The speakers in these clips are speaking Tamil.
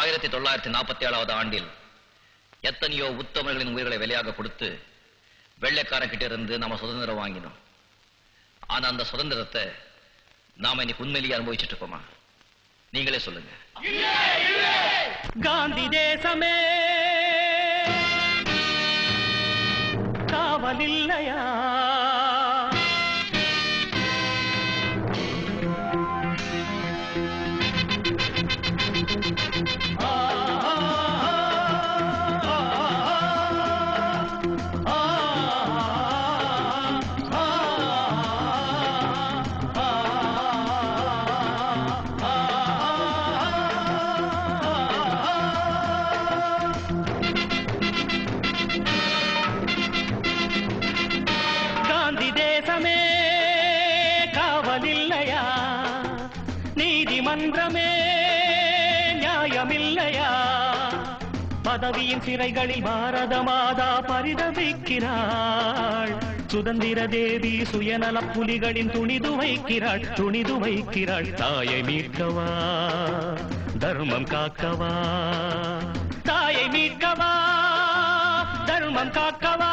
1947 ஆண்டில் எத்தனையோ உத்தமர்களின் உயிர்களை வெளியாக கொடுத்து வெள்ளைக்காரங்கிட்ட இருந்து நாம சுதந்திரம் வாங்கினோம். ஆனா அந்த சுதந்திரத்தை நாம இன்னைக்கு உண்மையிலேயே அனுபவிச்சுட்டு இருக்கோமா? நீங்களே சொல்லுங்க. காந்தி தேசமே காவல் இல்லையா? நீதிமன்றமே நியாயமில்லையா? பதவியின் சிறைகளில் பாரத மாதா பரிதவிக்கிறாள். சுதந்திர தேவி சுயநல புலிகளின் துணிது வைக்கிறாள். தாயை மீட்கவா, தர்மம் காக்கவா, தாயை மீட்கவா, தர்மம் காக்கவா.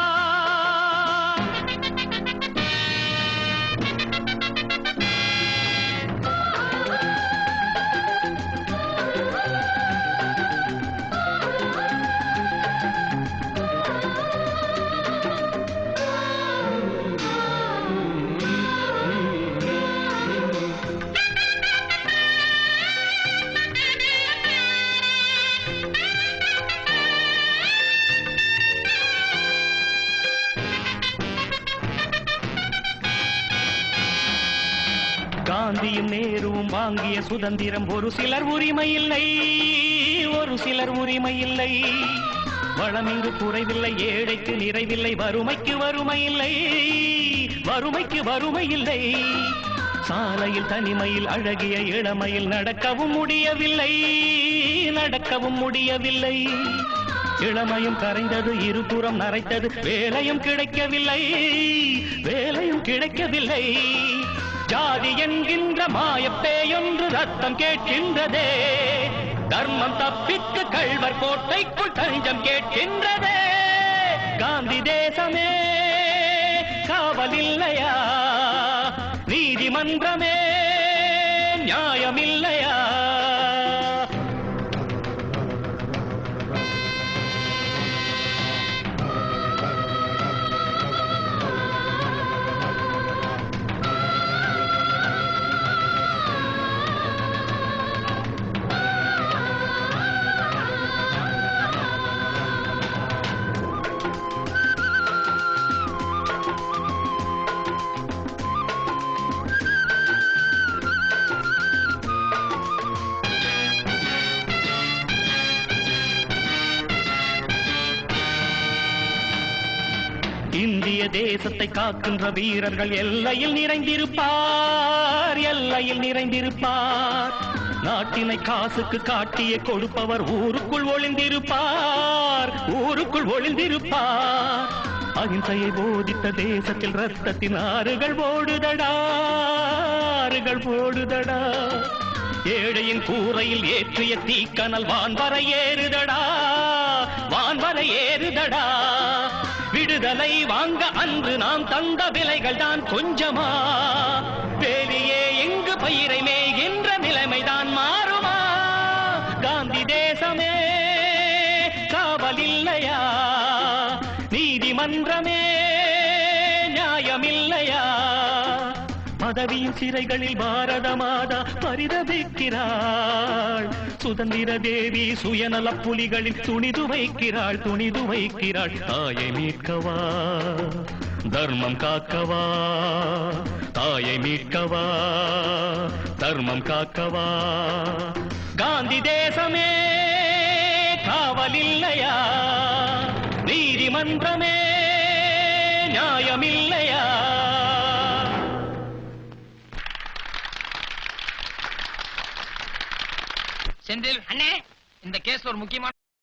காந்தியும் நேருவும் வாங்கிய சுதந்திரம் ஒரு சிலர் உரிமை இல்லை. வளமிங்கு குறைவில்லை, ஏழைக்கு நிறைவில்லை, வறுமைக்கு வறுமை இல்லை. சாலையில் தனிமையில் அழகிய இளமையில் நடக்கவும் முடியவில்லை. இளமையும் கரைந்தது, இருபுறம் நரைத்தது, வேலையும் கிடைக்கவில்லை. ஜாதி என்கின்ற மாயப்பேயொன்று ரத்தம் கேட்கின்றதே. தர்மம் தப்பித்து கள்வர் கோட்டைக்குள் தஞ்சம் கேட்கின்றதே. காந்தி தேசமே காவல் இல்லையா? நீதிமன்றமே நியாயமில்லையா? இந்திய தேசத்தை காக்கின்ற வீரர்கள் எல்லையில் நிறைந்திருப்பார். நாட்டினை காசுக்கு காட்டிய கொடுப்பவர் ஊருக்குள் ஒளிந்திருப்பார். அகிம்சையை போதித்த தேசத்தில் ரத்தத்தின் ஆறுகள் ஓடுதடா. ஏழையின் கூரையில் ஏற்றிய தீக்கனல் வான்வரை ஏறுதடா. விடுதலை வாங்க அன்று நாம் தந்த விலைகள் தான் கொஞ்சமா? வேலியே எங்கு பயிரை மேய்கின்ற நிலைமைதான் மாறுமா? காந்தி தேசமே காவல் இல்லையா? நீதிமன்றமே நியாயமில்லையா? பதவியின் சிறைகளில் பாரத மாதா பரிதவிக்கிறாள். சுதந்திர தேவி சுயநல புலிகளில் துணிது வைக்கிறாள். தாயை மீட்கவா, தர்மம் காக்கவா, தாயை மீட்கவா, தர்மம் காக்கவா. காந்தி தேசமே காவல் இல்லையா? நீதிமன்றமே நியாயமில்லையா? செந்தில் அண்ணே, இந்த கேஸ் ஒரு முக்கியமான